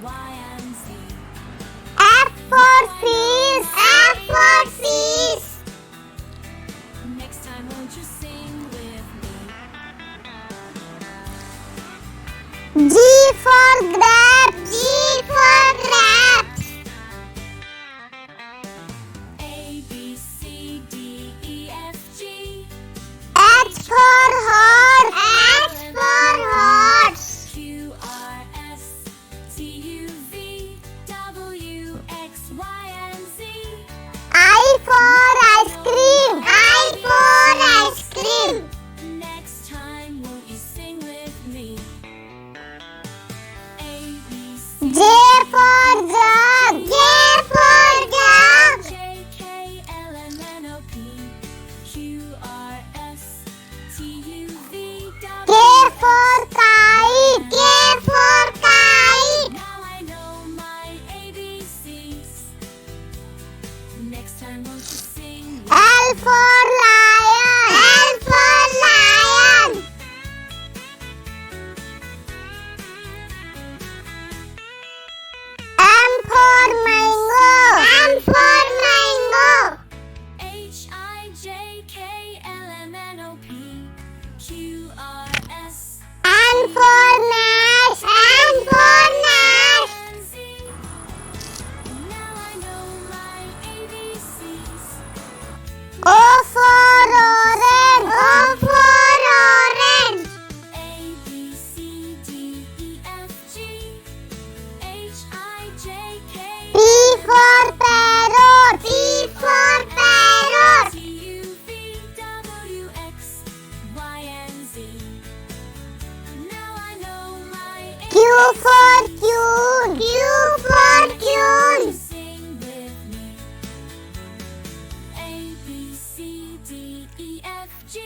Y and Z. F for fish. F for fish. Next time, won't you sing with me? G for grape. G for grape. A, B, C, D, E, F, G. H for horse. H for horse. Q, R, S, T, U, V, W, X, Y, and Z. I for ice cream. I for ice cream. Next time, won't you sing with me? A, B, C, J for jug. J for jug. J, K, L, M, N, O, P, Q, R, S, T, U, V, K W. for kite. K for kite. Now I know my ABCs. Next time, won't you sing with L for lion. L for lion. M for mango. M for mango. H, I, J, K, L, M, N, O, P, Q, R, S, N for nest. N for nest. and Z. Now I know my ABCs. O for orange. O for orange. A, B, C, D, E, F, G, H, I, J, K, P for parrot. P for parrot. T, U, V, W, X, Y, and Z. Now I know my Q for Q. Q for Q. Sing with me. A, B, C, D, E, F, G,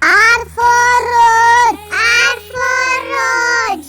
R for road. R for road.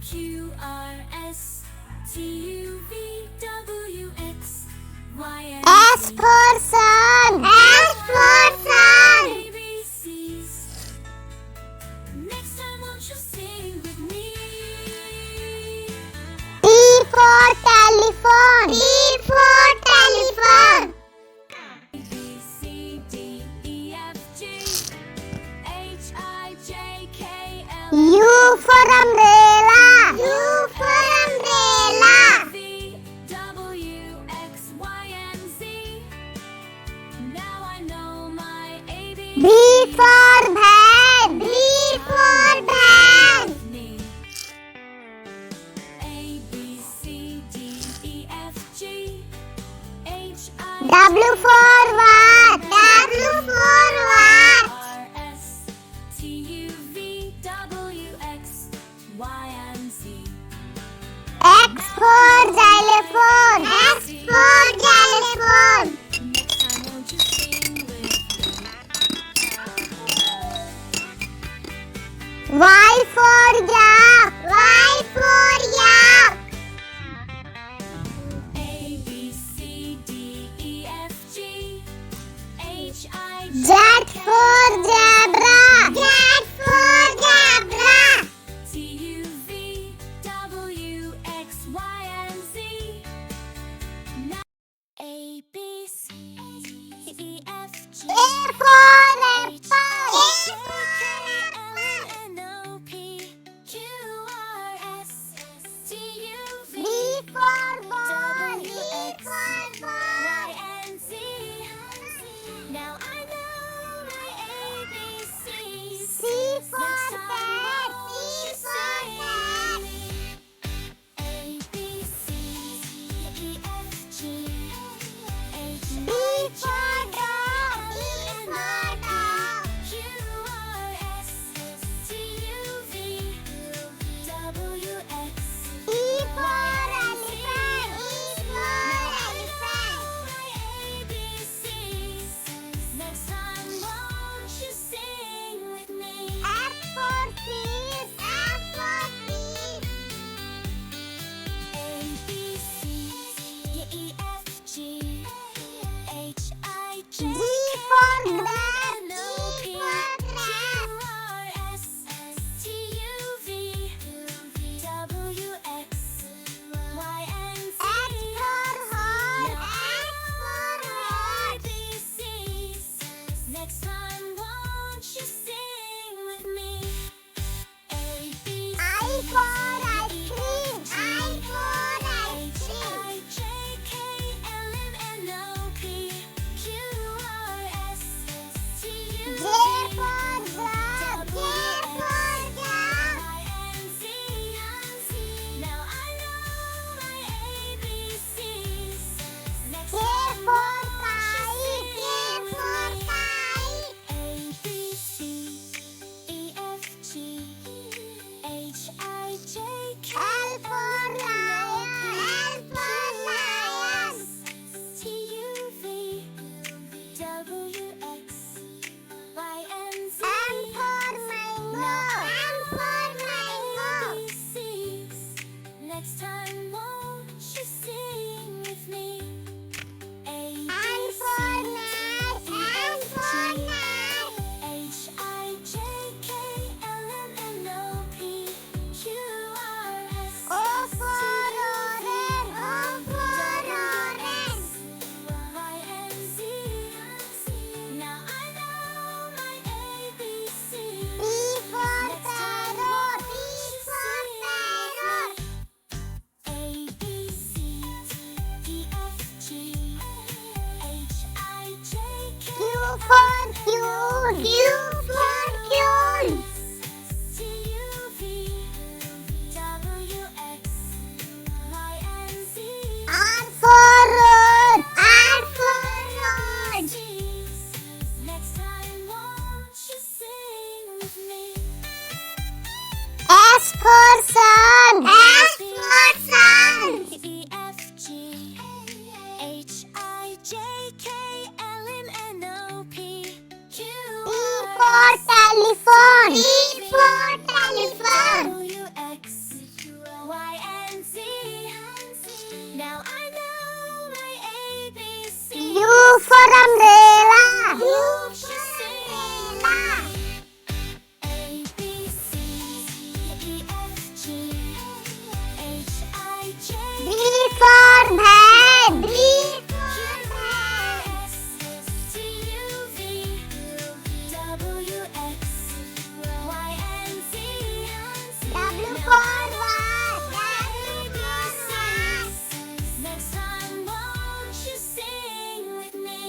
Q, R, S, T, U, V, W, X, Y, and S Z. for sun. S for sun. ABCs. Next time, won't you sing with me? T for telephone. T for telephone. A, B, C, D, E, F, G, H, I, J, K, L, U for umbrella. U for umbrella. V, W, X, Y, and Z. Now I know my ABCs. B for van. B for van. Me. A, B, C, D, E, F, G, H, I, W for what? W for what? R, S, T, U, V, W, X, Y, and Z. X for xylophone. X for xylophone. Next time, won't you sing with me? Y for yak. Y for yak. A, B, C, D, E, F, G, H, I, J, Z for zebra. Z for zebra. T, U, V, W, X, Y, and Z. Now A, B, C, E, F, G, A for H, apple. I, A J, for K, L, M, N, O, P, Q, R, S, T, U, V, B for ball. B W, X, for ball. Y, and Z. Now I know my ABCs. C for Next time, cat. won't C you for cat. sing? A, B, C, E, F, G, H, B I, J, for K, dog. L, B M, for N, dog. O, Q, R, S, T, U, V, W, X, E for Y, and elephant. Z. E for elephant. My ABCs. Next time, won't you sing with me? F for fish. F for fish. A, B, C, D, E, F, G, H, I, J, G K, for L, grape. M, G N, O, P, for Q, grape. R, S, T, U, V, W, X, for Queen. Q for Queen. T U V W X Y and Z. R for Road. R for Road. Next time, won't you sing with me? S for Sun. S for Sun. E F G H I J K L M N O P Q T for Telephone. T for Telephone. W X Y and Z. Now I know my ABC. U for Umbrella. U Won't for you sing? Umbrella. A B C E F G H I J B for Van. B for Van. S T U V W X Y and Z. W for What. W for What. Next time, won't you sing with me?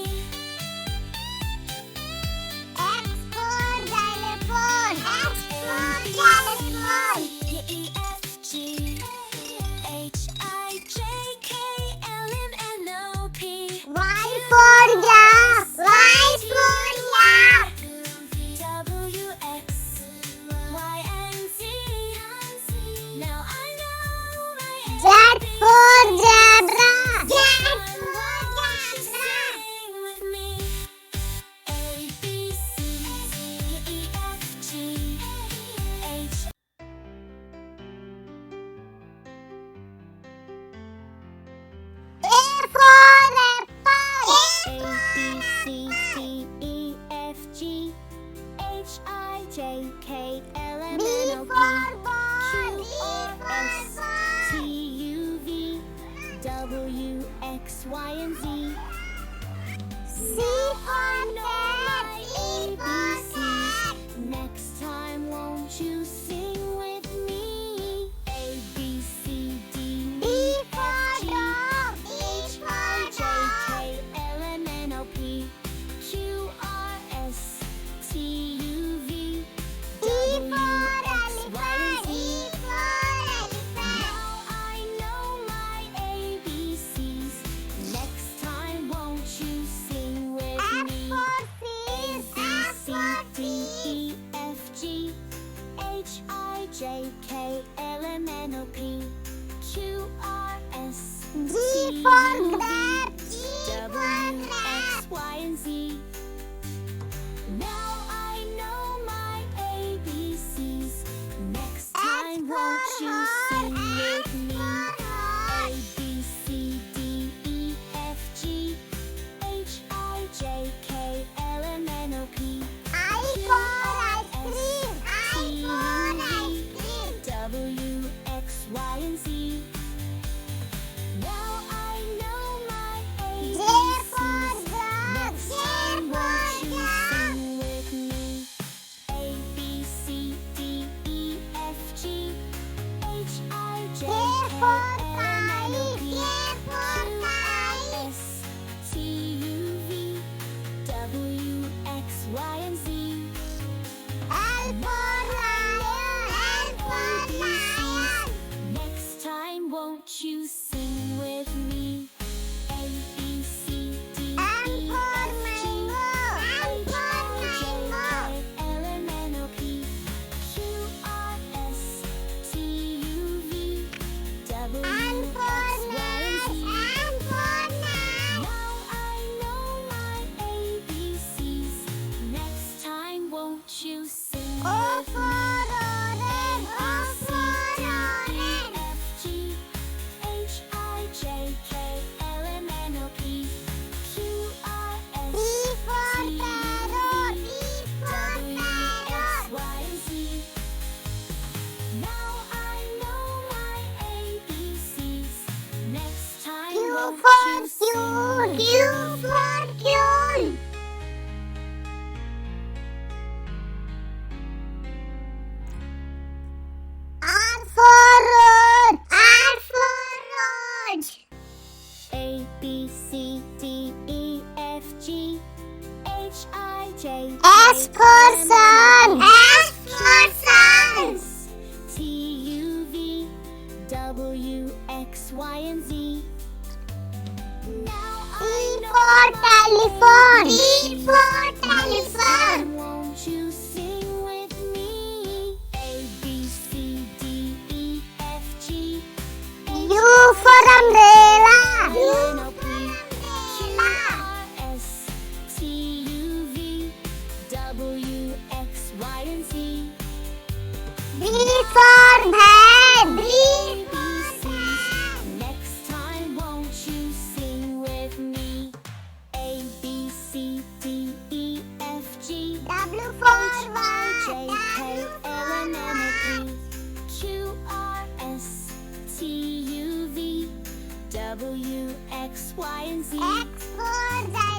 X for Xylophone. X for Xylophone. E F G H I J K L M N O P Y for Yak. Y for Yak. W X Y and Z. Now I know my Z for Zebra. Z for Zebra. sing with me. A B C E F G H. A for Apple. A B C D E F G H I J K L M B N O for P Ball. Q B R for S T Ball. U V W X Y and Z. C for Cat. C for Cat. Next time, won't you sing with me? A B C D D E for F G Dog. D H for I J Dog. K L M N O P Q R S T U V E W for X Y and Elephant. E Z. for Elephant. Now I know my ABCs. Next time, won't you sing with F me? for A Fish. B F C for D Fish. E F G H I J K L M N O P Q R S G T for U V Grab. G for W Grab. X Y and Z. Now I know my ABCs. Next time, won't you sing with me? A B C D E F G H I J K L M N O P I for ice cream. I for ice cream. W X Y and Z. Now I know my J ABCs. for dog. Next J time, won't for you dog. sing with me? A B C D E F G H I J K K for L M N O P K for Q R S T U V W X Y and Z. L for lion. L for lion. Next time, won't you sing with me? A B C D M E for F G mango. M H for I J mango. K L M N O P Q R S T U V W M for X Y and nose. Z. M for nose. Now I know my ABCs. Next time, won't you sing O with for me? orange. O for orange. F G H I J K L M N O P Q R S P for T U parrot. V P for W X parrot. Y and Z. Now I know my ABCs. Next time, Q won't for you sing Queen. with Q me? for Queen. R for road. R for road. A B C D E F G H I W, X, Y, and Z. Now T I for telephone. know T for telephone. won't you sing with me? A, B, C, D, E, F, G. U for umbrella. U for umbrella. S, T, U, V. W, X, Y, and Z. V for van. V ABCs. Next time, won't you sing with me? A, B, C, D, E, F, G. W H, for I, J, van. K, L, M, N, O, P. Q, R, S, T, U, V. W, X, Y, and Z. X for